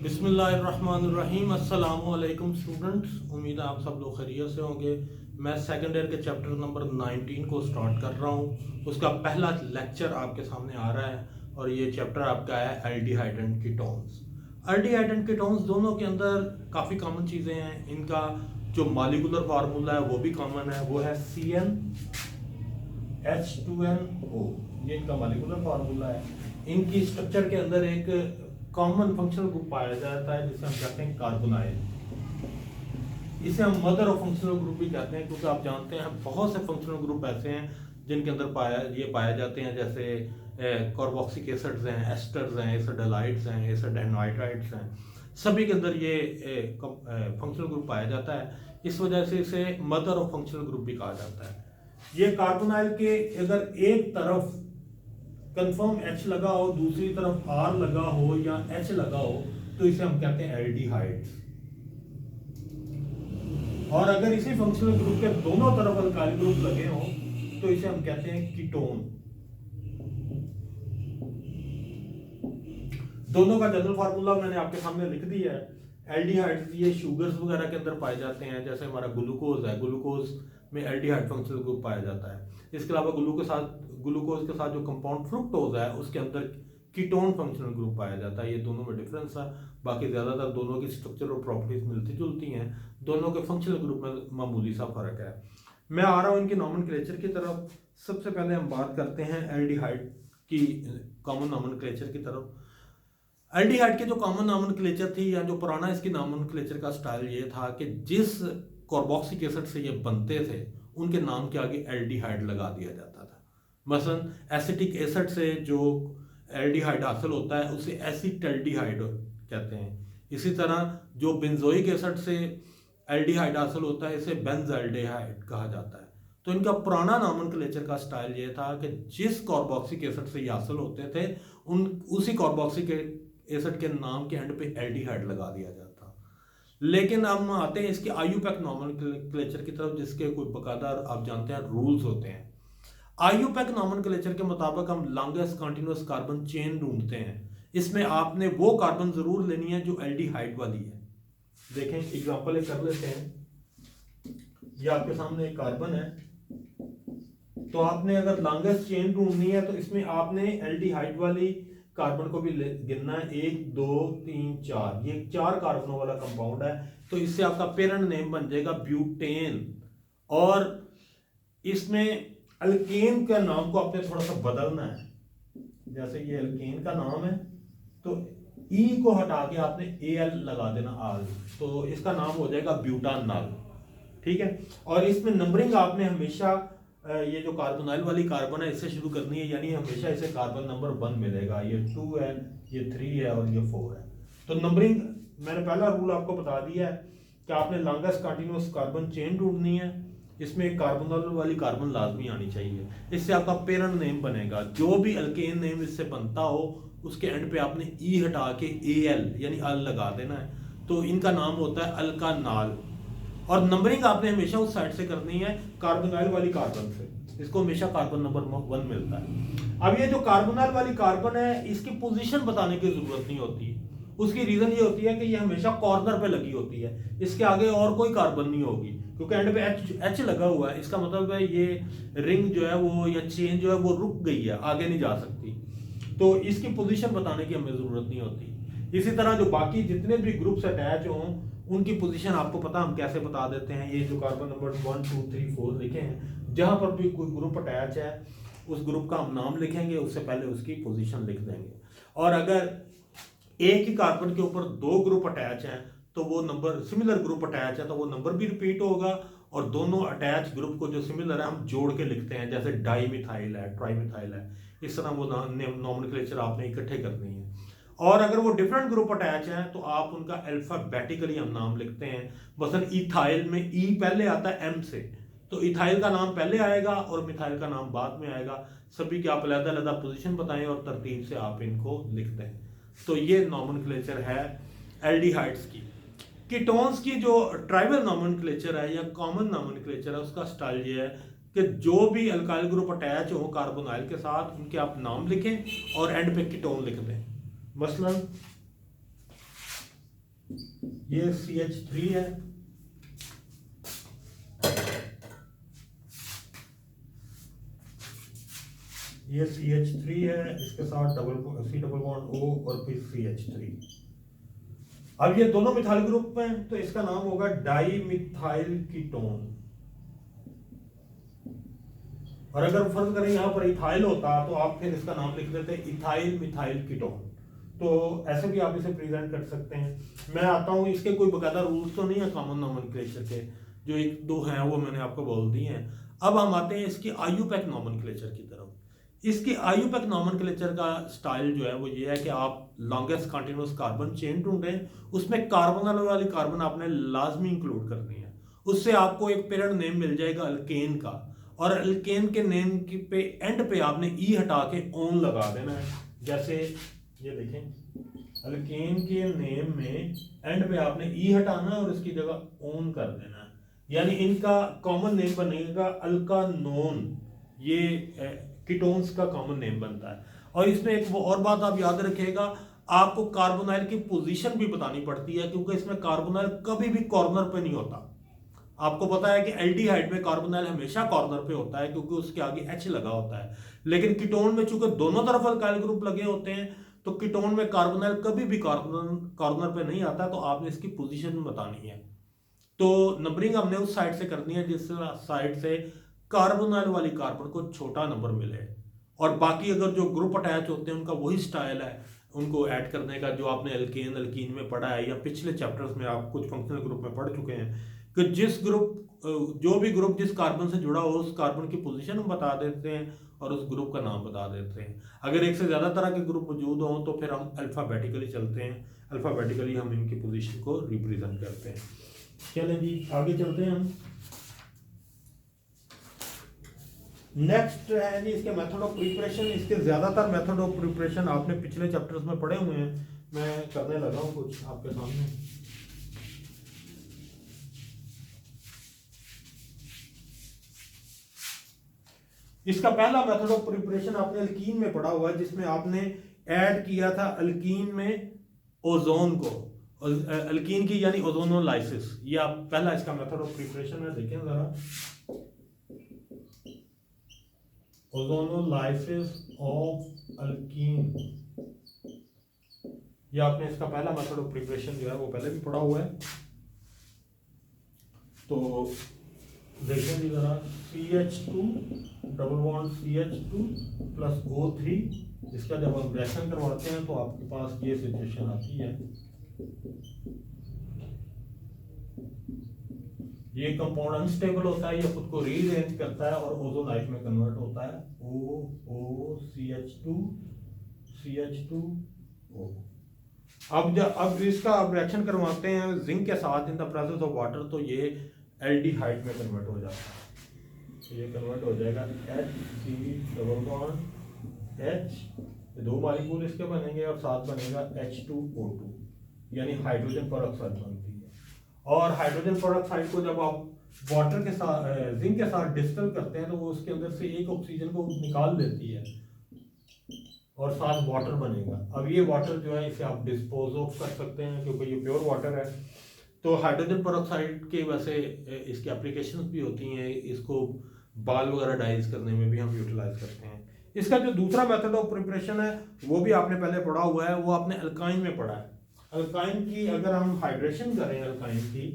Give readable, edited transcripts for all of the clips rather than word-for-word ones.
बिस्मिल्लाहिर्रहमानिर्रहीम। अस्सलामुअलैकुम स्टूडेंट्स, उम्मीद है आप सब लोग खैरियत से होंगे। मैं सेकंड ईयर के चैप्टर नंबर 19 को स्टार्ट कर रहा हूँ। उसका पहला लेक्चर आपके सामने आ रहा है और ये चैप्टर आपका है aldehyde and ketones. Aldehyde and ketones दोनों के अंदर काफ़ी कॉमन चीज़ें हैं। इनका जो मॉलिक्यूलर फार्मूला है वो भी कॉमन है, वो है CnH2nO। ये इनका मॉलिक्यूलर फार्मूला है। इनकी स्ट्रक्चर के अंदर एक कॉमन फंक्शनल ग्रुप पाया जाता है जिसे हम कहते हैं कार्बोनाइल। इसे हम मदर ऑफ फंक्शनल ग्रुप भी कहते हैं, क्योंकि आप जानते हैं बहुत से फंक्शनल ग्रुप ऐसे हैं जिनके अंदर पाए जाते हैं, जैसे कार्बोक्सिलिक एसिड्स हैं, एस्टर्स हैं, एसिडाइड्स हैं, एसिड एनहाइड्राइड्स हैं। सभी के अंदर ये फंक्शनल ग्रुप पाया जाता है। इस वजह से इसे मदर ऑफ फंक्शनल ग्रुप भी कहा जाता है। ये कार्बोनाइल के अगर एक तरफ कंफर्म H लगा हो, दूसरी तरफ R लगा हो या H लगा हो, तो इसे हम कहते हैं एल्डिहाइड्स। और अगर इसी फंक्शनल ग्रुप के दोनों तरफ अल्काइल ग्रुप लगे हो तो इसे हम कहते हैं कीटोन। दोनों का जनरल फार्मूला मैंने आपके सामने लिख दिया है। एल्डिहाइड्स ये शुगर्स वगैरह के अंदर पाए जाते हैं, जैसे हमारा ग्लूकोज है, ग्लूकोज में एल्डिहाइड फंक्शनल ग्रुप पाया जाता है। इसके अलावा ग्लूकोज के साथ जो कंपाउंड फ्रुक्टोज है उसके अंदर कीटोन फंक्शनल ग्रुप पाया जाता है। ये दोनों में डिफरेंस है, बाकी ज़्यादातर दोनों की स्ट्रक्चर और प्रॉपर्टीज मिलती जुलती हैं। दोनों के फंक्शनल ग्रुप में मामूली सा फर्क है। मैं आ रहा हूँ इनकी नॉमेनक्लेचर की तरफ। सबसे पहले हम बात करते हैं एल्डिहाइड की कॉमन नॉमेनक्लेचर की तरफ। एल्डिहाइड के जो कॉमन नॉमेनक्लेचर थी या जो पुराना इसकी नॉमेनक्लेचर का स्टाइल ये था कि जिस कार्बोक्सिलिक एसिड से ये बनते थे उनके नाम के आगे एल्डिहाइड लगा दिया जाता था। मसलन एसिटिक एसिड से जो एल्डिहाइड हासिल होता है उसे एसिटल्डिहाइड कहते हैं। इसी तरह जो बेंजोइक एसिड से एल्डिहाइड हासिल होता है इसे बेंजल्डिहाइड कहा जाता है। तो इनका पुराना नॉमेनक्लेचर का स्टाइल ये था कि जिस कार्बोक्सिलिक एसिड से ये हासिल होते थे उसी कार्बोक्सिलिक एसिड के नाम के एंड पे एल्डिहाइड लगा दिया जाता। लेकिन हम आते हैं इसके आईयूपैक नॉमेनक्लेचर की तरफ, जिसके कोई बकायदा आप जानते हैं रूल्स होते हैं। आईयूपैक नॉमेनक्लेचर के मुताबिक हम लॉन्गेस्ट कंटीन्यूअस कार्बन चेन ढूंढते हैं। इसमें आपने वो कार्बन जरूर लेनी है जो एल्डिहाइड वाली है। देखें एग्जांपल एक कर लेते हैं। ये आपके सामने एक कार्बन है, तो आपने अगर लॉन्गेस्ट चेन ढूंढनी है तो इसमें आपने एल्डिहाइड वाली कार्बन को भी गिनना है। 1 2 3 4, ये 4 कार्बनों वाला कंपाउंड है। तो इससे आपका पेरेंट नेम बन जाएगा ब्यूटेन। और इसमें अल्केन का नाम को आपने थोड़ा सा बदलना है। जैसे ये अल्केन का नाम है तो ई को हटा के आपने AL लगा देना आल, तो इसका नाम हो जाएगा ब्यूटानॉल। ठीक है। और इसमें नंबरिंग आपने हमेशा ये जो कार्बोनाइल वाली कार्बन है इससे शुरू करनी है, यानी हमेशा इसे कार्बन नंबर 1 मिलेगा। ये 2 है, ये 3 है और ये 4 है। तो नंबरिंग मैंने पहला रूल आपको बता दिया है कि आपने लॉन्गेस्ट कंटीन्यूअस कार्बन चेन ढूंढनी है। इसमें एक कार्बोनाइल वाली कार्बन लाजमी आनी चाहिए। इससे आपका पेरेंट नेम बनेगा। जो भी अल्केन नेम इससे बनता हो उसके एंड पे आपने ई हटा के AL यानी अल लगा देना है, तो इनका नाम होता है अल्कानॉल। और नंबरिंग आपने हमेशा उस साइड से करनी है कार्बोनाइल वाली कार्बन से। इसको हमेशा कार्बन नंबर 1 मिलता है। अब ये जो कार्बोनाइल वाली कार्बन है इसकी पोजीशन बताने की जरूरत नहीं होती। उसकी रीजन ये होती है कि ये हमेशा कॉर्नर पे लगी होती है, इसके आगे और कोई कार्बन नहीं होगी, क्योंकि एंड पे H लगा हुआ है। इसका मतलब है ये रिंग जो है वो या चेन जो है वो रुक गई है, आगे नहीं जा सकती। तो इसकी पोजीशन बताने की हमें जरूरत नहीं होती। इसी तरह जो बाकी जितने भी ग्रुप्स अटैच हों उनकी पोजीशन आपको पता हम कैसे बता देते हैं। ये जो कार्बन नंबर 1 2 3 4 लिखे हैं, जहां पर भी कोई ग्रुप अटैच है उस ग्रुप का हम नाम लिखेंगे, उससे पहले उसकी पोजीशन लिख देंगे। और अगर एक ही कार्बन के ऊपर 2 ग्रुप अटैच हैं तो वो नंबर सिमिलर ग्रुप अटैच है तो वो नंबर भी रिपीट होगा। और दोनों अटैच ग्रुप को जो सिमिलर है हम जोड़ के लिखते हैं, जैसे डाईमिथाइल है, ट्राईमिथाइल है। इस तरह वो नॉमेनक्लेचर आपने इकट्ठे करनी है। और अगर वो डिफरेंट ग्रुप अटैच हैं तो आप उनका अल्फाबेटिकली हम नाम लिखते हैं। मसलन इथाइल में ई पहले आता है M से, तो इथाइल का नाम पहले आएगा और मिथाइल का नाम बाद में आएगा। सभी की आप अलग-अलग पोजीशन बताएं और तरतीब से आप इनको लिख दें। तो ये नॉमेनक्लेचर है एल्डिहाइड्स की। कीटोन्स की जो ट्राइबल नॉमेनक्लेचर है या कॉमन नॉमेनक्लेचर है उसका स्टाइल ये है कि जो भी अल्काइल ग्रुप अटैच हो कार्बोनाइल के साथ उनके आप नाम लिखें और एंड पे कीटोन लिख दें। मसलन ये CH3 है, ये CH3 है, इसके साथ C डबल बॉन्ड O और फिर CH3। अब ये दोनों मिथाइल ग्रुप हैं तो इसका नाम होगा डाई मिथाइल कीटोन। और अगर फर्ज करें यहाँ पर इथाइल होता तो आप फिर इसका नाम लिख देते इथाइल मिथाइल कीटोन। तो ऐसे भी आप इसे प्रेजेंट कर सकते हैं। मैं आता हूँ, इसके कोई बकायदा रूल्स तो नहीं है कॉमन नॉमेनक्लेचर के, जो एक दो हैं वो मैंने आपको बोल दिए हैं। अब हम आते हैं इसकी आयुपैक नॉमेनक्लेचर की तरफ। इसकी आयुपैक नॉमेनक्लेचर का स्टाइल जो है वो ये है कि आप लॉन्गेस्ट कंटिन्यूस कार्बन चेन ढूंढें, उसमें कार्बोनल वाली कार्बन आपने लाजमी इंक्लूड करनी है। उससे आपको एक पेरेंट नेम मिल जाएगा अल्केन का, और अल्केन के नेम की पे एंड पे आपने ई हटा के ओन लगा देना है। जैसे ये देखें, अल्केन के नेम में एंड पे आपने ई हटाना है और इसकी जगह ओन कर देना है, यानी इनका कॉमन नेम बनेगा अल्कानोन। ये कीटोन्स का कॉमन नेम बनता है। और इसमें एक वो और बात आप याद रखिएगा, आपको कार्बोनाइल की पोजीशन भी बतानी पड़ती है, क्योंकि इसमें कार्बोनाइल कभी भी कॉर्नर पे नहीं होता। आपको पता है कि एल्डिहाइड में कार्बोनाइल हमेशा कॉर्नर पे होता है क्योंकि उसके आगे H लगा होता है, लेकिन कीटोन में चूंकि दोनों तरफ अल्काइल ग्रुप लगे होते हैं तो कीटोन में कार्बोनाइल कभी भी कॉर्नर पे नहीं आता। तो आपने इसकी पोजीशन बतानी है। तो नंबरिंग हमने उस साइड से करनी है जिस साइड से कार्बोनाइल वाली कार्बन को छोटा नंबर मिले, और बाकी अगर जो ग्रुप अटैच होते हैं उनका वही स्टाइल है उनको ऐड करने का जो आपने एल्केन अल्कीन में पढ़ा है, या पिछले चैप्टर्स में आप कुछ फंक्शनल ग्रुप में पढ़ चुके हैं कि जो भी ग्रुप जिस कार्बन से जुड़ा हो उस कार्बन की पोजीशन हम बता देते हैं और उस ग्रुप का नाम बता देते हैं। अगर एक से ज़्यादा तरह के ग्रुप मौजूद हों तो फिर हम अल्फ़ाबेटिकली चलते हैं, अल्फ़ाबेटिकली हम इनकी पोजीशन को रिप्रेजेंट करते हैं। चलें जी आगे चलते हैं हम। नेक्स्ट है जी इसके मेथड ऑफ प्रिपरेशन। इसके ज़्यादातर मेथड ऑफ प्रिपरेशन आपने पिछले चैप्टर्स में पढ़े हुए हैं, मैं करने लगा हूँ कुछ आपके सामने। इसका पहला मेथड ऑफ प्रिपरेशन आपने अल्कीन में पढ़ा हुआ है, जिसमें आपने ऐड किया था अल्कीन में ओजोन को, अल्कीन की यानी ओजोनोलाइसिस। ये आप पहला इसका मेथड ऑफ प्रिपरेशन है, देखें जरा, ओजोनोलाइसिस ऑफ अल्कीन। ये आपने इसका पहला मेथड ऑफ प्रिपरेशन जो है वो पहले भी पढ़ा हुआ है। तो देखें जी जरा, CH2 double bond CH2 plus O3, इसका जब हम रिएक्शन करवाते हैं तो आपके पास ये सिचुएशन आती है। ये कंपाउंड अनस्टेबल होता है, ये खुद को रीअरेंज करता है और ओजोनाइट में कन्वर्ट होता है, CH2O। अब इसका अब रिएक्शन करवाते हैं जिंक के साथ in the presence of water, तो ये एल्डिहाइड में कन्वर्ट हो जाता है। तो ये कन्वर्ट हो जाएगा HC डबल बॉन्ड H, दो मॉलिक्यूल इसके बनेंगे और साथ बनेगा H2O2, यानी हाइड्रोजन पेरोक्साइड बनती है। और हाइड्रोजन पेरोक्साइड को जब आप वाटर के साथ जिंक के साथ डिस्टिल करते हैं तो वो उसके अंदर से एक ऑक्सीजन को निकाल देती है और साथ वाटर बनेगा। अब ये वाटर जो है इसे आप डिस्पोज ऑफ कर सकते हैं क्योंकि ये प्योर वाटर है। तो हाइड्रोजन पेरोक्साइड के वैसे इसकी एप्लीकेशंस भी होती हैं, इसको बाल वगैरह डाइज करने में भी हम यूटिलाइज करते हैं। इसका जो दूसरा मेथड ऑफ प्रिपरेशन है वो भी आपने पहले पढ़ा हुआ है, वो आपने अल्काइन में पढ़ा है। अल्काइन की अगर हम हाइड्रेशन करें अल्काइन की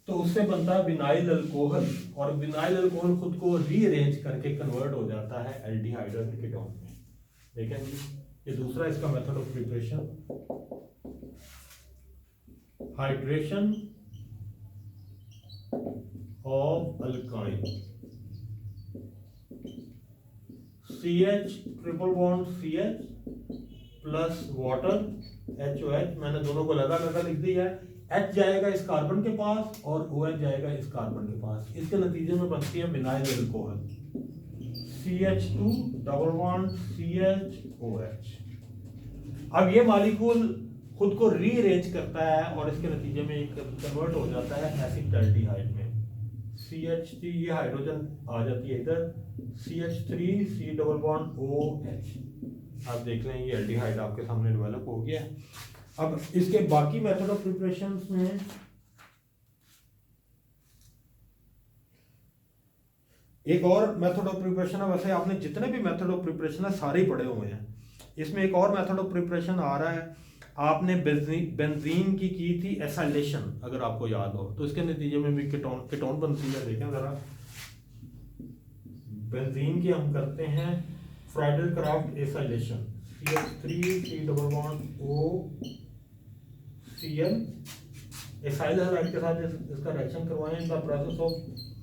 तो उससे बनता है विनाइल अल्कोहल, और विनाइल अल्कोहल खुद को रीअरेंज करके कन्वर्ट हो जाता है एल्डिहाइड और कीटोन में। देखें ये दूसरा इसका method of preparation, hydration of alkyne, CH triple bond CH plus water HOH, मैंने दोनों को लगा लगा लिख दिया है। H जाएगा इस कार्बन के पास और OH जाएगा इस कार्बन के पास, इसके नतीजे में बनती है vinyl alcohol, CH2 double bond CHOH। अब ये मॉलिक्यूल खुद को रीअरेंज करता है और इसके नतीजे में एक कन्वर्ट हो जाता है एसिटाल्डिहाइड में। CH3 ये हाइड्रोजन आ जाती है इधर, CH3 C double bond OH, आप देख लें ये एल्डिहाइड आपके सामने डेवलप हो गया है। अब इसके बाकी मेथड ऑफ प्रिपरेशन में एक और मेथड ऑफ प्रिपरेशन है, वैसे आपने जितने भी मेथड ऑफ प्रिपरेशन है सारे ही पढ़े हुए हैं। इसमें एक और मेथड ऑफ प्रिपरेशन आ रहा है, आपने बेंजीन की थी एसाइलेशन, अगर आपको याद हो तो इसके नतीजे में भी कीटोन बनती है। देखें जरा, बेंजीन की हम करते हैं Friedl Crafts acylation, CH3 acyl halide के साथ इसका रिएक्शन करवाएं in the process of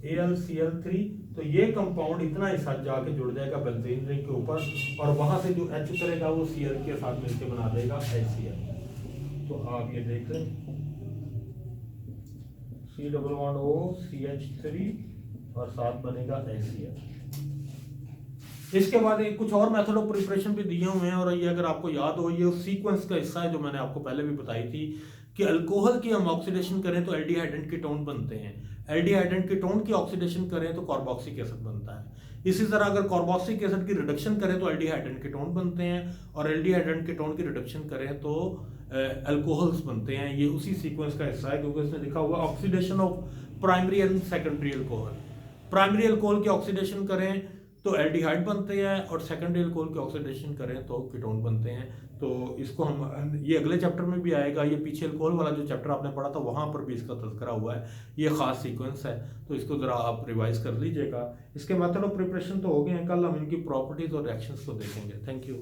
AlCl3, तो ये कंपाउंड इतना हिस्सा जाके जुड़ जाएगा बेंजीन रिंग के ऊपर और वहां से जो H उतरेगा वो Cl के साथ मिलकर बना देगा HCl। तो आप ये देख लें COOCH3 और साथ बनेगा HCl। इसके बाद एक कुछ और मेथड ऑफ प्रिपरेशन भी दिए हुए हैं और ये अगर आपको याद हो ये उस सीक्वेंस का हिस्सा है जो मैंने आपको पहले भी बताई थी कि अल्कोहल की हम ऑक्सीडेशन करें तो एल्डिहाइड एंड कीटोन बनते हैं, एल्डिहाइड एंड कीटोन की ऑक्सीडेशन करें तो कार्बोक्सिलिक एसिड बनता है। इसी तरह अगर कार्बोक्सिलिक एसिड की रिडक्शन करें तो एल्डिहाइड एंड कीटोन बनते हैं और एल्डिहाइड एंड कीटोन की रिडक्शन करें तो अल्कोहल्स बनते हैं। ये उसी सीक्वेंस का हिस्सा है क्योंकि इसमें लिखा हुआ oxidation of primary and secondary alcohol. Primary alcohol की ऑक्सीडेशन करें तो एल्डिहाइड बनते हैं और सेकेंडरी अल्कोहल की ऑक्सीडेशन करें तो कीटोन बनते हैं। तो इसको हम ये अगले चैप्टर में भी आएगा, ये पीछे अल्कोहल वाला जो चैप्टर आपने पढ़ा था वहाँ पर भी इसका तज़किरा हुआ है, ये ख़ास सीक्वेंस है, तो इसको ज़रा आप रिवाइज कर लीजिएगा। इसके मेथड ऑफ प्रिपरेशन तो हो गए हैं, कल हम इनकी प्रॉपर्टीज़ और रिएक्शंस को देखेंगे। Thank you.